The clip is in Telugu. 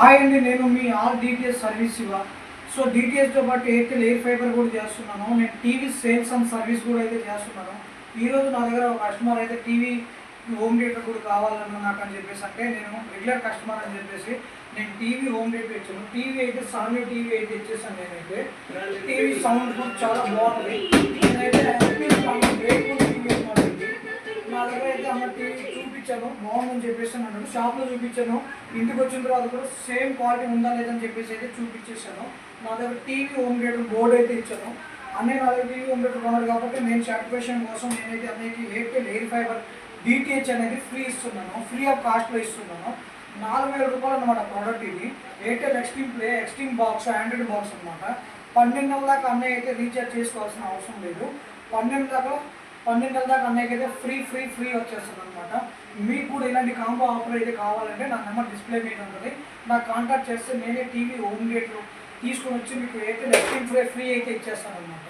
హాయ్ అండి, నేను మీ ఆల్ డిటిఎస్ సర్వీస్ ఇవ్వ. సో డిటిఎస్తో పాటు ఎయిర్టెల్ ఎయిర్ ఫైబర్ కూడా చేస్తున్నాను. నేను టీవీ సేల్స్ అండ్ సర్వీస్ కూడా అయితే చేస్తున్నాను. ఈరోజు నా దగ్గర ఒక కస్టమర్ అయితే టీవీ హోమ్ థియేటర్ కూడా కావాలన్నా నాకు అని చెప్పేసి, అంటే నేను రెగ్యులర్ కస్టమర్ అని చెప్పేసి నేను టీవీ హోమ్ థియేటర్ ఇచ్చాను. టీవీ అయితే సానీ టీవీ అయితే ఇచ్చేసాను. నేనైతే టీవీ సౌండ్ కూడా చాలా బాగుంది. నేనైతే నా దగ్గర అయితే అన్న టీవీ చూపించాను, బాగుందని చెప్పేసి అన్నాడు. షాప్లో చూపించాను, ఇంటికి వచ్చిన తర్వాత కూడా సేమ్ క్వాలిటీ ఉందా లేదని చెప్పేసి అయితే చూపించేసాను. నా దగ్గర టీవీ హోమ్ థియేటర్ బోర్డు అయితే ఇచ్చాను. అన్నయ్య నా దగ్గర టీవీ హోమ్ థియేటర్ కొన్నాడు కాబట్టి నేను సాటిస్ఫాక్షన్ కోసం నేనైతే అన్నయ్యకి ఎయిర్టెల్ ఎయిర్ ఫైబర్ డిటిహెచ్ అనేది ఫ్రీ ఇస్తున్నాను, ఫ్రీ ఆఫ్ కాస్ట్లో ఇస్తున్నాను. 4000 రూపాయలు అనమాట ప్రోడక్ట్. ఇది Airtel extreme play extreme box Android box అనమాట. 12 నెలల దాకా అన్నయ్య అయితే రీఛార్జ్ చేసుకోవాల్సిన అవసరం లేదు. 12 నెలల దాకా అన్నయ్యకి అయితే ఫ్రీ వచ్చేస్తుంది అనమాట. మీకు కూడా ఇలాంటి కాంబో ఆఫర్ అయితే కావాలంటే నా నెంబర్ డిస్ప్లే మీద ఉంటుంది. నాకు కాంటాక్ట్ చేస్తే నేనే టీవీ హోమ్ థియేటర్ తీసుకొని వచ్చి మీకు అయితే ఎక్స్ట్రీమ్ ఫ్రీ అయితే ఇచ్చేస్తాను అనమాట.